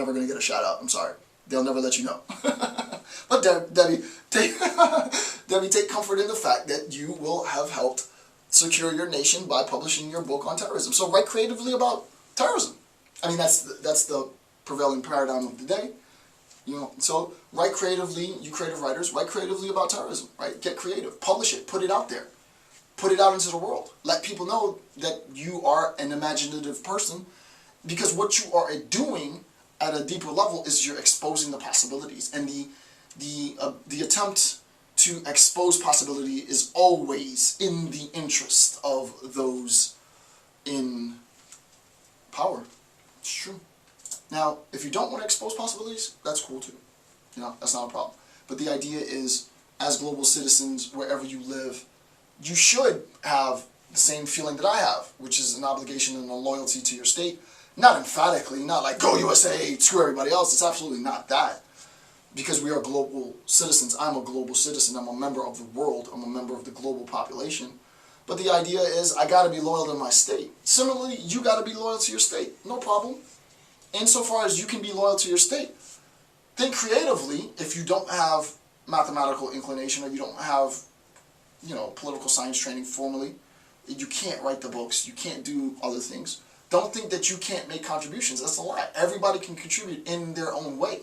never going to get a shout out. I'm sorry. They'll never let you know. But Debbie, take comfort in the fact that you will have helped secure your nation by publishing your book on terrorism. So write creatively about terrorism. I mean, that's the prevailing paradigm of the day. You know, so write creatively, you creative writers, write creatively about terrorism, right? Get creative, publish it, put it out there. Put it out into the world. Let people know that you are an imaginative person, because what you are doing at a deeper level is you're exposing the possibilities, and the attempt to expose possibility is always in the interest of those in power. It's true. Now, if you don't want to expose possibilities, that's cool too. You know, that's not a problem. But the idea is, as global citizens, wherever you live, you should have the same feeling that I have, which is an obligation and a loyalty to your state. Not emphatically, not like, go USA, screw everybody else. It's absolutely not that. Because we are global citizens. I'm a global citizen. I'm a member of the world. I'm a member of the global population. But the idea is, I got to be loyal to my state. Similarly, you got to be loyal to your state. No problem. Insofar as you can be loyal to your state, think creatively. If you don't have mathematical inclination, or you don't have, you know, political science training formally, you can't write the books, you can't do other things. Don't think that you can't make contributions. That's a lie. Everybody can contribute in their own way.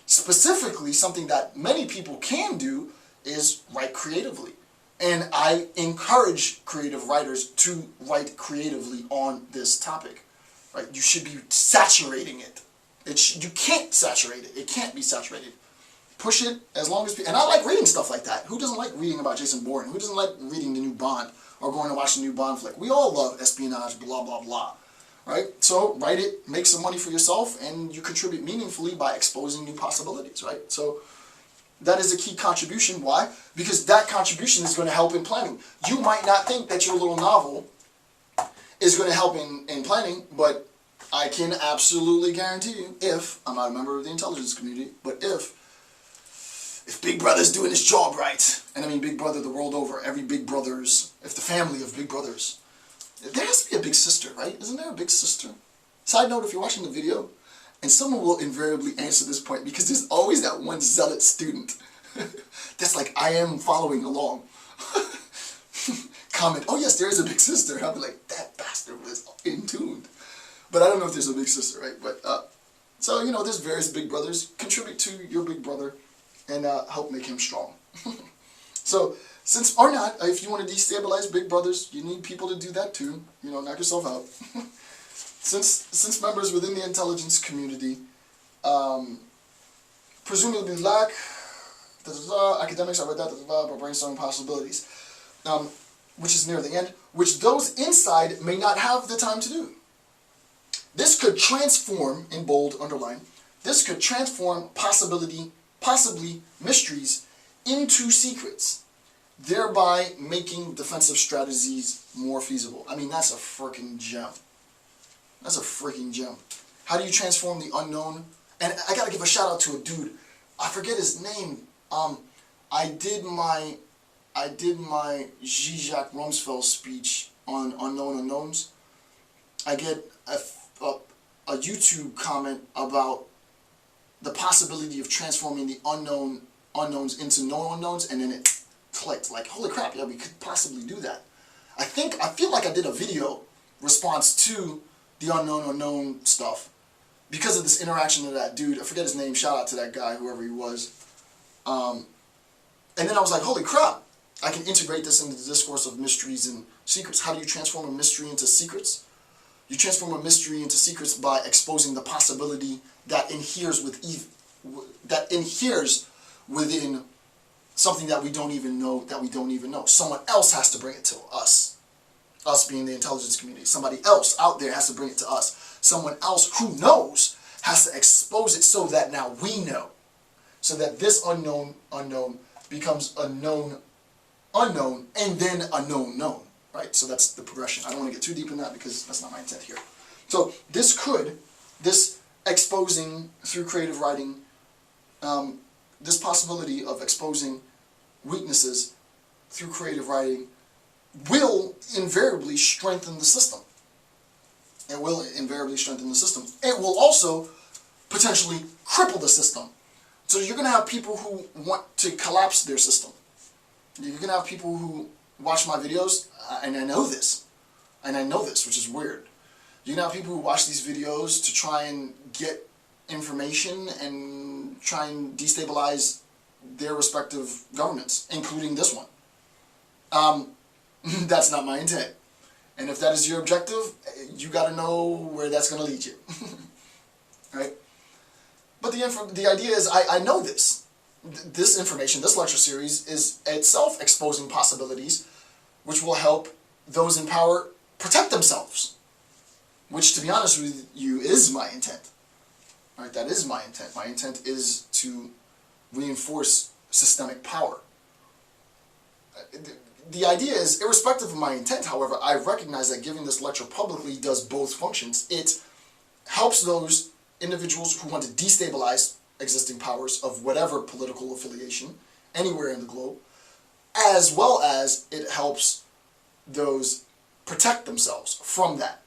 Specifically, something that many people can do is write creatively. And I encourage creative writers to write creatively on this topic. Right? You should be saturating it. You can't saturate it. It can't be saturated. Push it as long as... And I like reading stuff like that. Who doesn't like reading about Jason Bourne? Who doesn't like reading the new Bond or going to watch the new Bond flick? We all love espionage, blah, blah, blah. Right? So write it, make some money for yourself, and you contribute meaningfully by exposing new possibilities. Right? So that is a key contribution. Why? Because that contribution is going to help in planning. You might not think that your little novel is going to help in planning, but I can absolutely guarantee you, if I'm not a member of the intelligence community, but if Big Brother's doing his job right, and I mean Big Brother the world over, every Big Brothers, if the family of Big Brothers, there has to be a big sister, right? Isn't there a big sister? Side note, if you're watching the video, and someone will invariably answer this point, because there's always that one zealot student that's like, I am following along. Comment, oh yes, there is a big sister. I'll be like, that bastard was in tune. But I don't know if there's a big sister, right? But so, you know, there's various Big Brothers. Contribute to your Big Brother and help make him strong. So, since, or not, if you want to destabilize Big Brothers, you need people to do that too. You know, knock yourself out. Since members within the intelligence community presumably lack academics, I read that, but brainstorming possibilities, which is near the end, which those inside may not have the time to do. This could transform, in bold, underline, this could transform possibly mysteries into secrets, thereby making defensive strategies more feasible. I mean, that's a freaking gem. That's a freaking gem. How do you transform the unknown? And I gotta give a shout out to a dude. I forget his name. I did my Zizek Rumsfeld speech on unknown unknowns. I get a YouTube comment about the possibility of transforming the unknowns into known unknowns, and then it clicked. Like, holy crap, yeah, we could possibly do that. I feel like I did a video response to the unknown stuff because of this interaction with that dude. I forget his name. Shout out to that guy, whoever he was. And then I was like, holy crap, I can integrate this into the discourse of mysteries and secrets. How do you transform a mystery into secrets? You transform a mystery into secrets by exposing the possibility that inheres within something that we don't even know. Someone else has to bring it to us. Us being the intelligence community. Somebody else out there has to bring it to us. Someone else who knows has to expose it so that now we know. So that this unknown becomes a known unknown and then a known. Right? So that's the progression. I don't want to get too deep in that because that's not my intent here. So this exposing through creative writing, this possibility of exposing weaknesses through creative writing will invariably strengthen the system. It will invariably strengthen the system. It will also potentially cripple the system. So you're going to have people who want to collapse their system. You're going to have people who watch my videos, and I know this, which is weird. You're going to have people who watch these videos to try and get information and try and destabilize their respective governments, including this one. That's not my intent. And if that is your objective, you got to know where that's going to lead you. Right? But the idea is, I know this. This information, this lecture series, is itself exposing possibilities which will help those in power protect themselves. Which, to be honest with you, is my intent. Right? That is my intent. My intent is to reinforce systemic power. The idea is, irrespective of my intent, however, I recognize that giving this lecture publicly does both functions. It helps those individuals who want to destabilize existing powers of whatever political affiliation anywhere in the globe, as well as it helps those protect themselves from that.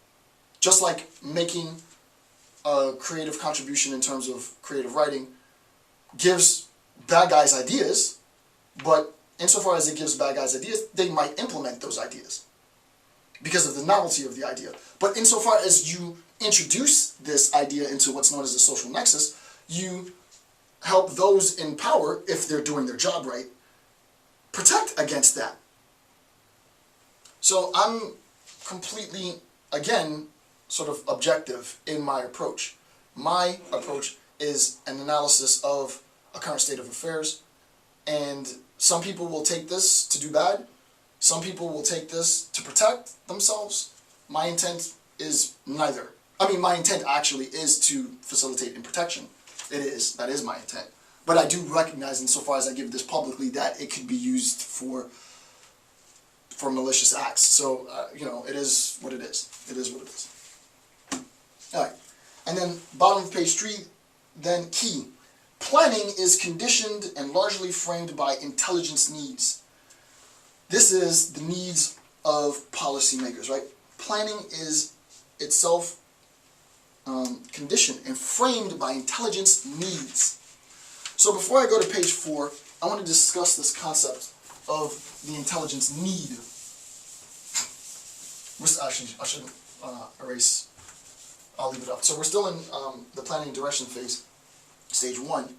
Just like making a creative contribution in terms of creative writing gives bad guys ideas, but insofar as it gives bad guys ideas, they might implement those ideas because of the novelty of the idea. But insofar as you introduce this idea into what's known as a social nexus, you help those in power, if they're doing their job right, protect against that. So I'm completely, again, sort of objective in my approach. My approach is an analysis of a current state of affairs, and some people will take this to do bad. Some people will take this to protect themselves. My intent is neither. I mean, my intent actually is to facilitate in protection. It is. That is my intent. But I do recognize, insofar as I give this publicly, that it could be used for malicious acts. So, you know, it is what it is. It is what it is. All right. And then, bottom of page 3, then key. Planning is conditioned and largely framed by intelligence needs. This is the needs of policymakers, right? Planning is itself conditioned and framed by intelligence needs. So before I go to page 4, I want to discuss this concept of the intelligence need. Actually, I shouldn't erase. I'll leave it up. So we're still in the planning and direction phase, stage 1.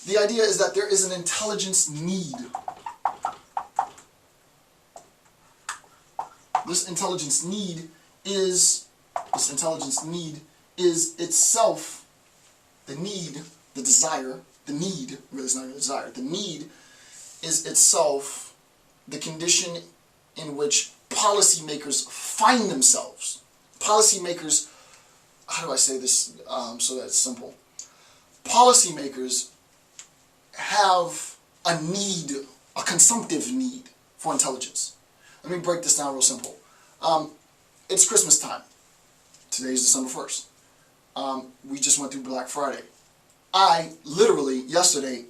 The idea is that there is an intelligence need. This intelligence need is itself the need, the desire, the need, really it's not even a desire, the need is itself the condition in which policymakers find themselves. Policymakers, how do I say this so that it's simple? Policymakers have a need, a consumptive need for intelligence. Let me break this down real simple. It's Christmas time. Today is December 1st. We just went through Black Friday. I literally, yesterday,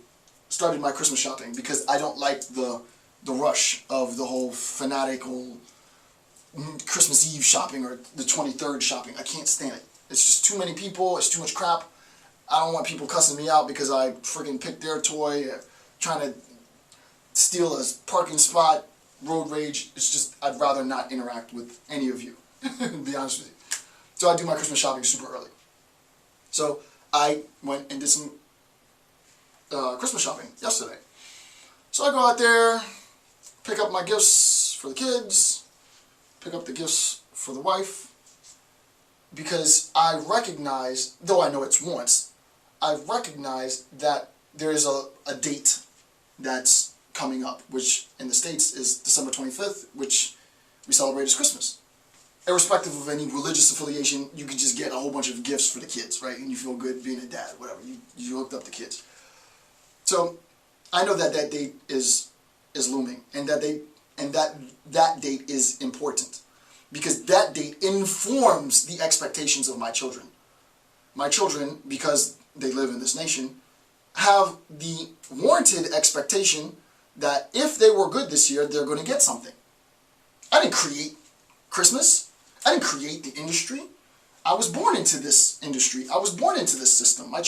started my Christmas shopping because I don't like the rush of the whole fanatical Christmas Eve shopping or the 23rd shopping. I can't stand it. It's just too many people. It's too much crap. I don't want people cussing me out because I friggin' picked their toy, trying to steal a parking spot, road rage. It's just, I'd rather not interact with any of you, to be honest with you. So I do my Christmas shopping super early. So I went and did some Christmas shopping yesterday. So I go out there, pick up my gifts for the kids, pick up the gifts for the wife, because I recognize, though I know it's once, I recognize that there is a date that's coming up, which in the States is December 25th, which we celebrate as Christmas. Irrespective of any religious affiliation, you can just get a whole bunch of gifts for the kids, right? And you feel good being a dad, whatever. You hooked up the kids. So I know that that date is looming, and that date is important, because that date informs the expectations of my children. My children, because they live in this nation, have the warranted expectation that if they were good this year, they're going to get something. I didn't create Christmas. I didn't create the industry. I was born into this industry. I was born into this system. My children